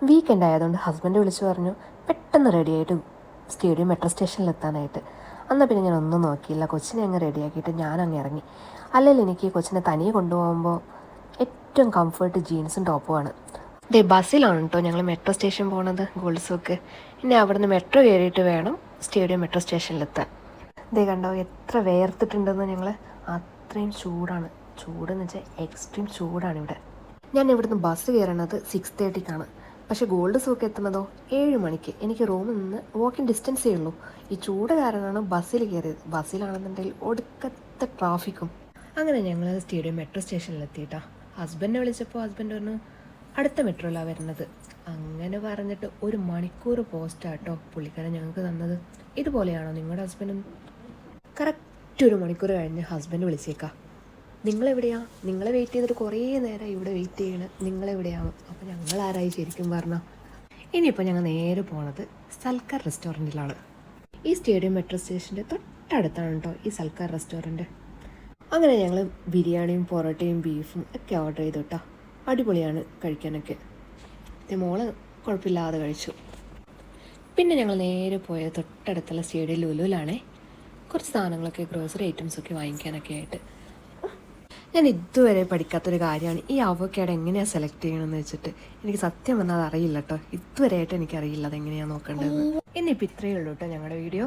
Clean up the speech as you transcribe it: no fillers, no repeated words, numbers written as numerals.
Weekend ആയതുകൊണ്ട് husband വിളിച്ചു പറഞ്ഞു പെട്ടെന്ന് റെഡിയായിട്ട് സ്റ്റേഡിയം മെട്രോ സ്റ്റേഷനിലെത്താനായിട്ട്. എന്നാൽ പിന്നെ ഞാൻ ഒന്നും നോക്കിയില്ല, കൊച്ചിനെ അങ്ങ് റെഡിയാക്കിയിട്ട് ഞാനങ്ങ് ഇറങ്ങി. അല്ലെങ്കിൽ എനിക്ക് കൊച്ചിനെ തനിയെ കൊണ്ടുപോകുമ്പോൾ ഏറ്റവും കംഫർട്ട് ജീൻസും ടോപ്പുമാണ്. ദേ ബസ്സിലാണ് കേട്ടോ ഞങ്ങൾ മെട്രോ സ്റ്റേഷൻ പോണത്, ഗോൾഡ് സോക്ക്. ഇനി അവിടുന്ന് മെട്രോ കയറിയിട്ട് വേണം സ്റ്റേഡിയം മെട്രോ സ്റ്റേഷനിലെത്താൻ. ദേ കണ്ടോ എത്ര വേർത്തിട്ടുണ്ടെന്ന് ഞങ്ങൾ. അത്രയും ചൂടാണ്. ചൂടെന്ന് വെച്ചാൽ എക്സ്ട്രീം ചൂടാണ് ഇവിടെ. ഞാൻ ഇവിടുന്ന് ബസ് കയറണത് 6:30ക്കാണ്. പക്ഷേ ഗോൾഡ് സോക്ക് എത്തുന്നതോ 7 മണിക്ക്. എനിക്ക് റൂമിൽ നിന്ന് വാക്കിംഗ് ഡിസ്റ്റൻസേ ഉള്ളൂ. ഈ ചൂട് കാരണമാണ് ബസ്സിൽ കയറിയത്. ബസ്സിലാണെന്നുണ്ടെങ്കിൽ ഒടുക്കത്തെ ട്രാഫിക്കും. അങ്ങനെ ഞങ്ങൾ സ്റ്റേഡിയം മെട്രോ സ്റ്റേഷനിലെത്തിയിട്ടാ. ഹസ്ബൻഡിനെ വിളിച്ചപ്പോൾ ഹസ്ബൻഡ് പറഞ്ഞു അടുത്ത മെട്രോയിലാണ് വരുന്നത്. അങ്ങനെ പറഞ്ഞിട്ട് 1 മണിക്കൂർ പോസ്റ്റാട്ടോ പുള്ളിക്കാരൻ ഞങ്ങൾക്ക് തന്നത്. ഇതുപോലെയാണോ നിങ്ങളുടെ ഹസ്ബൻഡും? കറക്റ്റ് 1 മണിക്കൂർ കഴിഞ്ഞ് ഹസ്ബൻഡ് വിളിച്ചേക്കാം. നിങ്ങളെവിടെയാണ്? നിങ്ങളെ വെയിറ്റ് ചെയ്തിട്ട് കുറേ നേരം ഇവിടെ വെയിറ്റ് ചെയ്യണം, നിങ്ങളെവിടെയാണ്? അപ്പോൾ ഞങ്ങളാരായി ശരിക്കും പറഞ്ഞാൽ. ഇനിയിപ്പോൾ ഞങ്ങൾ നേരെ പോണത് സൽക്കാർ റെസ്റ്റോറൻറ്റിലാണ്. ഈ സ്റ്റേഡിയം മെട്രോ സ്റ്റേഷൻ്റെ തൊട്ടടുത്താണ് കേട്ടോ ഈ സൽക്കാർ റെസ്റ്റോറൻറ്റ്. അങ്ങനെ ഞങ്ങൾ ബിരിയാണിയും പൊറോട്ടയും ബീഫും ഒക്കെ ഓർഡർ ചെയ്തു കേട്ടോ. അടിപൊളിയാണ് കഴിക്കാനൊക്കെ. മോള് കുഴപ്പമില്ലാതെ കഴിച്ചു. പിന്നെ ഞങ്ങൾ നേരെ പോയത് തൊട്ടടുത്തുള്ള സ്റ്റേഡിയം ലുലുവിലാണേ. കുറച്ച് സാധനങ്ങളൊക്കെ ഗ്രോസറി ഐറ്റംസൊക്കെ വാങ്ങിക്കാനൊക്കെ ആയിട്ട്. ഞാൻ ഇതുവരെ പഠിക്കാത്തൊരു കാര്യമാണ് ഈ അവോക്കാഡോ എങ്ങനെയാണ് സെലക്ട് ചെയ്യണമെന്ന് വെച്ചിട്ട്. എനിക്ക് സത്യം പറഞ്ഞാൽ അത് അറിയില്ല കേട്ടോ. ഇതുവരെയായിട്ട് എനിക്കറിയില്ല അതെങ്ങനെയാണ് നോക്കേണ്ടതെന്ന്. ഇന്നിപ്പോൾ ഇത്രയേ ഉള്ളൂ കേട്ടോ ഞങ്ങളുടെ വീഡിയോ.